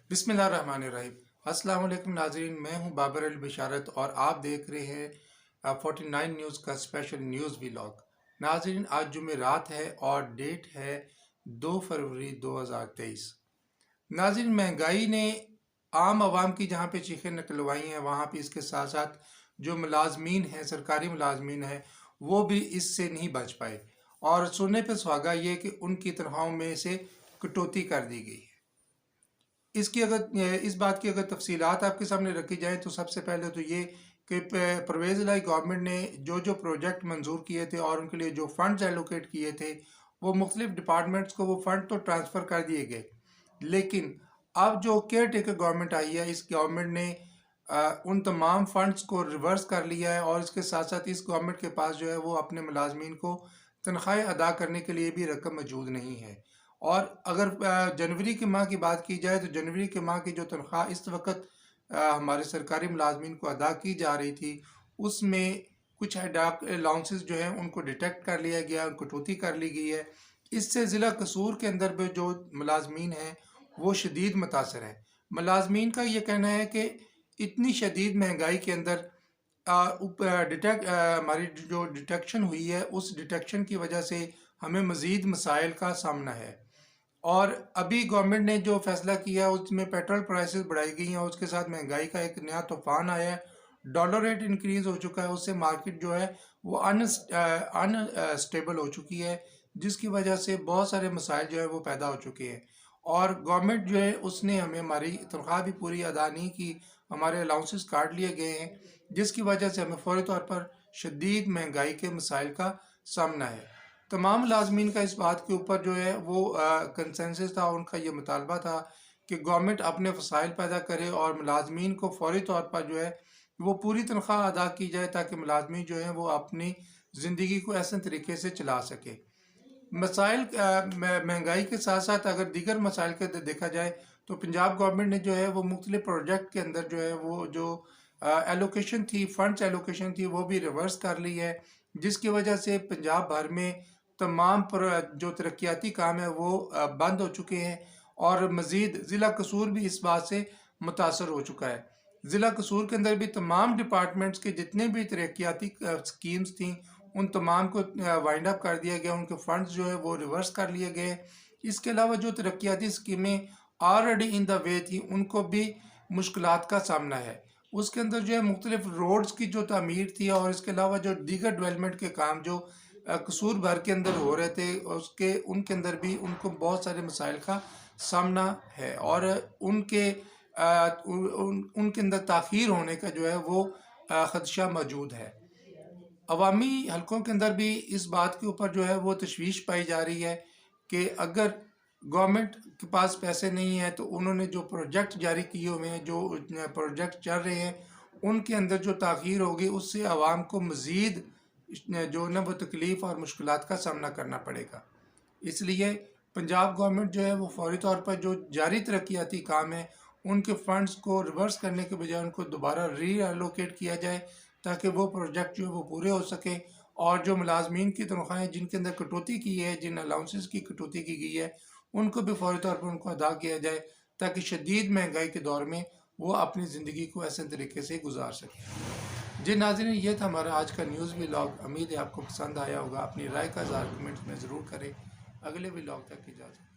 बिस्मिल्लाहिर्रहमानिर्रहीम। अस्सलाम वालेकुम नाज़रीन, मैं हूं बाबर अली बिशारत और आप देख रहे हैं 49 न्यूज़ का स्पेशल न्यूज़ व्लॉग। नाज़रीन, आज जुमेरात है और डेट है 2 फरवरी 2023। नाज़रीन, महंगाई ने आम आवाम की जहां पे चीखें निकलवाई हैं, वहां पे इसके साथ साथ जो मुलाजमीन हैं, सरकारी मुलाजमीन हैं, वो भी इससे नहीं बच पाए और सुनने पे सुहागा ये कि उनकी तनख्वाहों में से कटौती कर दी गई है। इस बात की अगर तफसीलात आपके सामने रखी जाए तो सबसे पहले तो ये कि परवेज़ इलाही गवर्नमेंट ने जो प्रोजेक्ट मंजूर किए थे और उनके लिए जो फंड्स एलोकेट किए थे, वो मुख्तलिफ डिपार्टमेंट्स को वो फंड तो ट्रांसफ़र कर दिए गए, लेकिन अब जो केयर टेकर गवर्नमेंट आई है, इस गवर्नमेंट ने उन तमाम फंड्स को रिवर्स कर लिया है और इसके साथ साथ इस गवर्नमेंट के पास जो है वो अपने मुलाजमीन को तनख्वाहें अदा करने के लिए भी रकम मौजूद नहीं है। और अगर जनवरी के माह की बात की जाए तो जनवरी के माह की जो तनख्वाह इस वक्त हमारे सरकारी मुलाजमीन को अदा की जा रही थी, उसमें कुछ अलाउंसेस जो हैं उनको डिटेक्ट कर लिया गया, कटौती कर ली गई है। इससे ज़िला कसूर के अंदर भी जो मुलाजमीन हैं वो शदीद मुतासर हैं। मुलाजमीन का ये कहना है कि इतनी शदीद महंगाई के अंदर हमारी जो डिटेक्शन हुई है, उस डिटेक्शन की वजह से हमें मज़ीद मसाइल का सामना है। और अभी गवर्नमेंट ने जो फैसला किया उसमें पेट्रोल प्राइसेस बढ़ाई गई हैं और उसके साथ महंगाई का एक नया तूफान आया है। डॉलर रेट इंक्रीज हो चुका है, उससे मार्केट जो है वो अनस्टेबल हो चुकी है, जिसकी वजह से बहुत सारे मसाइल जो है वो पैदा हो चुके हैं। और गवर्नमेंट जो है उसने हमें हमारी तनख्वाह भी पूरी अदा नहीं की, हमारे अलाउंसेस काट लिए गए हैं, जिसकी वजह से हमें फौरी तौर पर शदीद महंगाई के मसाइल का सामना है। तमाम मुलाजमीन का इस बात के ऊपर जो है वो कंसेंसस था, उनका ये मुतालबा था कि गवर्नमेंट अपने वसाइल पैदा करे और मुलाजमीन को फौरी तौर पर जो है वो पूरी तनख्वाह अदा की जाए, ताकि मुलाजमीन जो है वो अपनी ज़िंदगी को ऐसे तरीके से चला सके। मसाइल महंगाई के साथ साथ अगर दीगर मसाइल के देखा जाए तो पंजाब गवर्नमेंट ने जो है वो मुख्तलिफ प्रोजेक्ट के अंदर जो है वो जो एलोकेशन थी, फंड्स एलोकेशन थी, वो भी रिवर्स कर ली है, जिसकी वजह से पंजाब भर में तमाम जो तरक्याती काम है वो बंद हो चुके हैं और मज़ीद ज़िला कसूर भी इस बात से मुतासर हो चुका है। ज़िला कसूर के अंदर भी तमाम डिपार्टमेंट्स के जितने भी तरक्याती स्कीम्स थी उन तमाम को वाइंड अप कर दिया गया, उनके फंड्स जो है वो रिवर्स कर लिए गए। इसके अलावा जो तरक्याती स्कीमें ऑलरेडी इन द वे थी उनको भी मुश्किलात का सामना है। उसके अंदर जो है मुख्तलिफ रोड्स की जो तामीर थी और इसके अलावा जो दीगर डेवलपमेंट के काम जो कसूर भर के अंदर हो रहे थे, उनके अंदर भी उनको बहुत सारे मसाइल का सामना है और उनके अंदर ताख़ीर होने का जो है वो ख़दशा मौजूद है। अवामी हलकों के अंदर भी इस बात के ऊपर जो है वो तशवीश पाई जा रही है कि अगर गवर्नमेंट के पास पैसे नहीं है तो उन्होंने जो प्रोजेक्ट जारी किए हुए हैं, जो प्रोजेक्ट चल रहे हैं, उनके अंदर जो ताख़ीर होगी उससे आवाम को मज़ीद जो ना वो तकलीफ़ और मुश्किलात का सामना करना पड़ेगा। इसलिए पंजाब गवर्नमेंट जो है वो फौरी तौर पर जो जारी तरक्याती काम है उनके फंड्स को रिवर्स करने के बजाय उनको दोबारा रीएलोकेट किया जाए, ताकि वो प्रोजेक्ट जो है वो पूरे हो सके और जो मुलाजमीन की तनख्वाहें जिनके अंदर कटौती की है, जिन अलाउंसेस की कटौती की गई है, उनको भी फौरी तौर पर उनको अदा किया जाए, ताकि शदीद महंगाई के दौर में वो अपनी ज़िंदगी को ऐसे तरीके से गुजार सकें। जी नाज़रीन, ये था हमारा आज का न्यूज़ व्लॉग। उम्मीद है आपको पसंद आया होगा। अपनी राय का इज़हार कमेंट्स में ज़रूर करें। अगले व्लॉग तक इजाज़त।